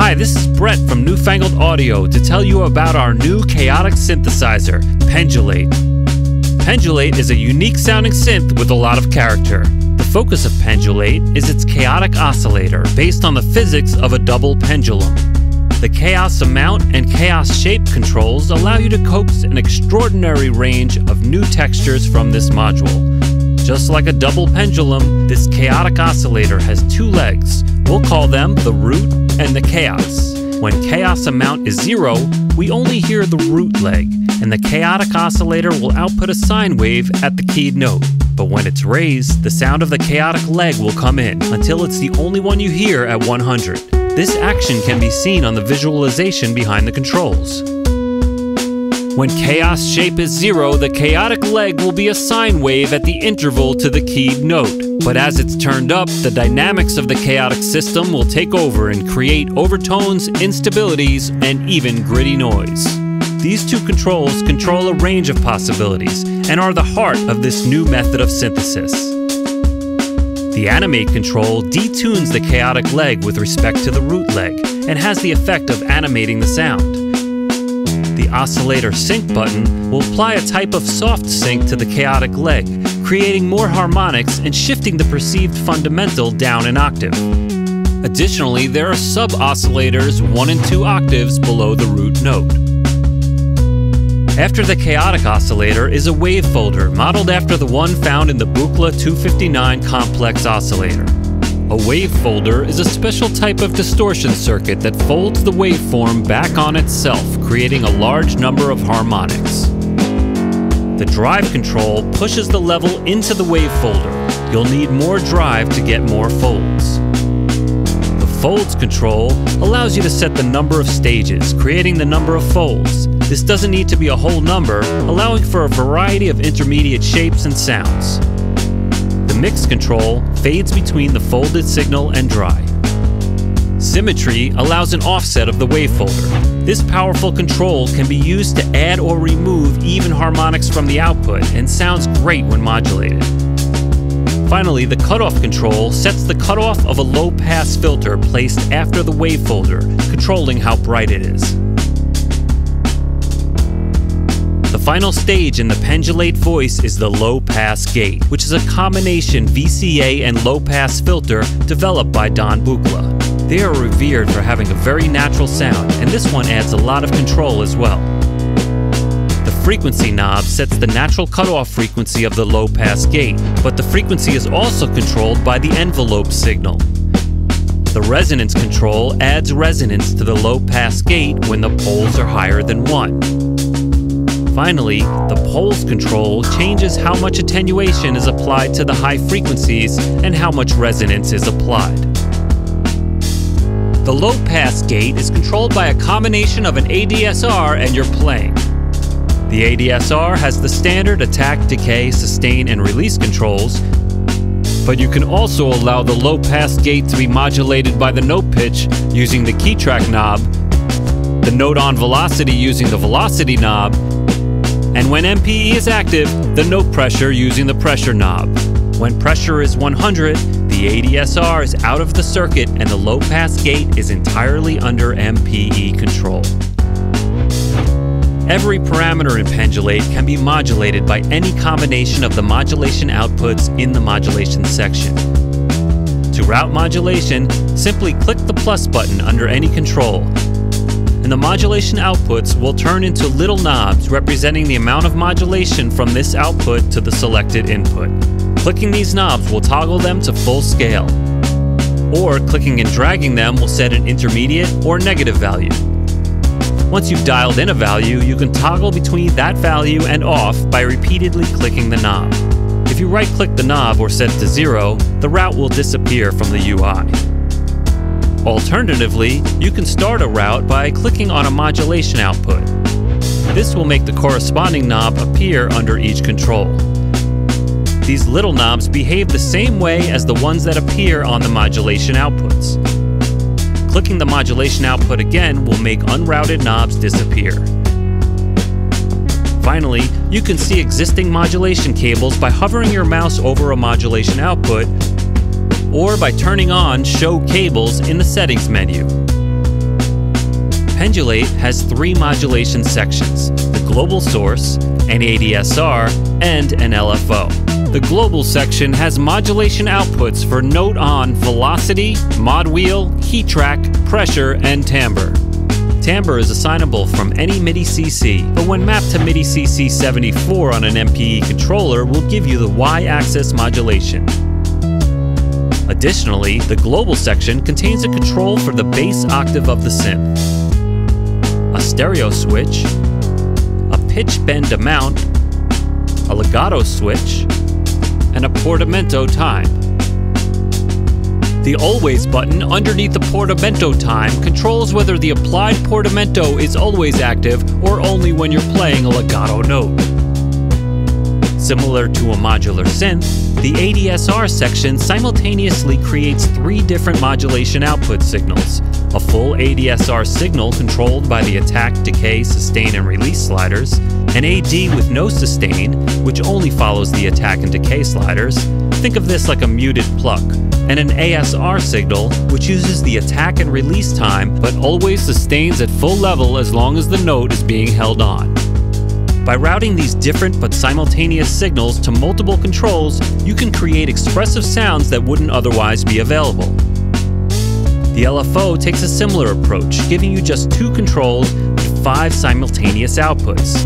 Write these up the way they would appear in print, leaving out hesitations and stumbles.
Hi, this is Brett from Newfangled Audio to tell you about our new chaotic synthesizer, Pendulate. Pendulate is a unique sounding synth with a lot of character. The focus of Pendulate is its chaotic oscillator based on the physics of a double pendulum. The chaos amount and chaos shape controls allow you to coax an extraordinary range of new textures from this module. Just like a double pendulum, this chaotic oscillator has two legs. We'll call them the root and the chaos. When chaos amount is 0, we only hear the root leg, and the chaotic oscillator will output a sine wave at the keyed note. But when it's raised, the sound of the chaotic leg will come in until it's the only one you hear at 100. This action can be seen on the visualization behind the controls. When chaos shape is 0, the chaotic leg will be a sine wave at the interval to the keyed note. But as it's turned up, the dynamics of the chaotic system will take over and create overtones, instabilities, and even gritty noise. These two controls control a range of possibilities and are the heart of this new method of synthesis. The animate control detunes the chaotic leg with respect to the root leg and has the effect of animating the sound. The oscillator sync button will apply a type of soft sync to the chaotic leg, creating more harmonics and shifting the perceived fundamental down an octave. Additionally, there are sub-oscillators 1 and 2 octaves below the root note. After the chaotic oscillator is a Wavefolder modeled after the one found in the Buchla 259 complex oscillator. A Wavefolder is a special type of distortion circuit that folds the waveform back on itself, creating a large number of harmonics. The drive control pushes the level into the Wavefolder. You'll need more drive to get more folds. The folds control allows you to set the number of stages, creating the number of folds. This doesn't need to be a whole number, allowing for a variety of intermediate shapes and sounds. The mix control fades between the folded signal and dry. Symmetry allows an offset of the Wavefolder. This powerful control can be used to add or remove even harmonics from the output and sounds great when modulated. Finally, the cutoff control sets the cutoff of a low-pass filter placed after the Wavefolder, controlling how bright it is. The final stage in the Pendulate voice is the low-pass gate, which is a combination VCA and low-pass filter developed by Don Buchla. They are revered for having a very natural sound, and this one adds a lot of control as well. The frequency knob sets the natural cutoff frequency of the low-pass gate, but the frequency is also controlled by the envelope signal. The resonance control adds resonance to the low-pass gate when the poles are higher than 1. Finally, the poles control changes how much attenuation is applied to the high frequencies and how much resonance is applied. The low-pass gate is controlled by a combination of an ADSR and your playing. The ADSR has the standard attack, decay, sustain, and release controls, but you can also allow the low-pass gate to be modulated by the note pitch using the key track knob, the note on velocity using the velocity knob, and when MPE is active, the note pressure using the pressure knob. When pressure is 100, the ADSR is out of the circuit and the low-pass gate is entirely under MPE control. Every parameter in Pendulate can be modulated by any combination of the modulation outputs in the modulation section. To route modulation, simply click the plus button under any control, and the modulation outputs will turn into little knobs representing the amount of modulation from this output to the selected input. Clicking these knobs will toggle them to full scale, or clicking and dragging them will set an intermediate or negative value. Once you've dialed in a value, you can toggle between that value and off by repeatedly clicking the knob. If you right-click the knob or set it to 0, the route will disappear from the UI. Alternatively, you can start a route by clicking on a modulation output. This will make the corresponding knob appear under each control. These little knobs behave the same way as the ones that appear on the modulation outputs. Clicking the modulation output again will make unrouted knobs disappear. Finally, you can see existing modulation cables by hovering your mouse over a modulation output or by turning on Show Cables in the Settings menu. Pendulate has 3 modulation sections: the global source, an ADSR, and an LFO. The global section has modulation outputs for note-on velocity, mod wheel, heat track, pressure, and timbre. Timbre is assignable from any MIDI CC, but when mapped to MIDI CC 74 on an MPE controller will give you the Y-axis modulation. Additionally, the global section contains a control for the bass octave of the synth, a stereo switch, a pitch bend amount, a legato switch, and a portamento time. The Always button underneath the portamento time controls whether the applied portamento is always active or only when you're playing a legato note. Similar to a modular synth, the ADSR section simultaneously creates 3 different modulation output signals: a full ADSR signal controlled by the attack, decay, sustain, and release sliders, an AD with no sustain, which only follows the attack and decay sliders. Think of this like a muted pluck. And an ASR signal, which uses the attack and release time, but always sustains at full level as long as the note is being held on. By routing these different but simultaneous signals to multiple controls, you can create expressive sounds that wouldn't otherwise be available. The LFO takes a similar approach, giving you just 2 controls with 5 simultaneous outputs.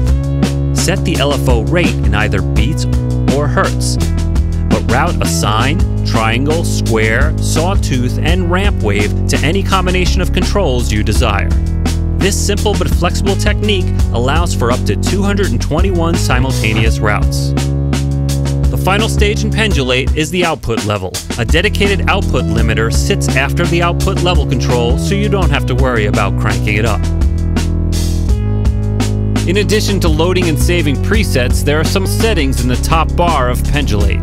Set the LFO rate in either beats or hertz, but route a sine, triangle, square, sawtooth, and ramp wave to any combination of controls you desire. This simple but flexible technique allows for up to 221 simultaneous routes. The final stage in Pendulate is the output level. A dedicated output limiter sits after the output level control, so you don't have to worry about cranking it up. In addition to loading and saving presets, there are some settings in the top bar of Pendulate.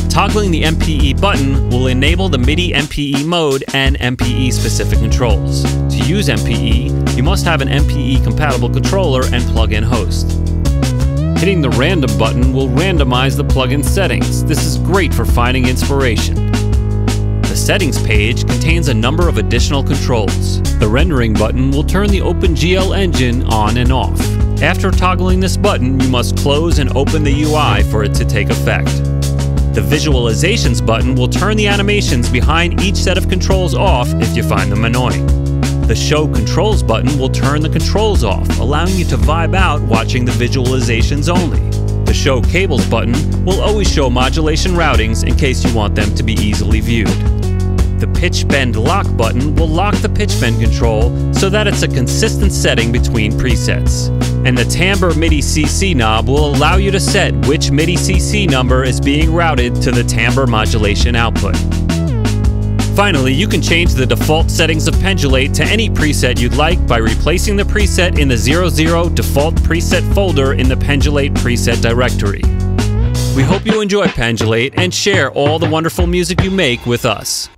Toggling the MPE button will enable the MIDI MPE mode and MPE specific controls. To use MPE, you must have an MPE compatible controller and plug-in host. Hitting the random button will randomize the plugin settings. This is great for finding inspiration. The settings page contains a number of additional controls. The rendering button will turn the OpenGL engine on and off. After toggling this button, you must close and open the UI for it to take effect. The Visualizations button will turn the animations behind each set of controls off if you find them annoying. The Show Controls button will turn the controls off, allowing you to vibe out watching the visualizations only. The Show Cables button will always show modulation routings in case you want them to be easily viewed. The Pitch Bend Lock button will lock the pitch bend control so that it's a consistent setting between presets. And the Timbre MIDI CC knob will allow you to set which MIDI CC number is being routed to the timbre modulation output. Finally, you can change the default settings of Pendulate to any preset you'd like by replacing the preset in the 00 default preset folder in the Pendulate preset directory. We hope you enjoy Pendulate and share all the wonderful music you make with us.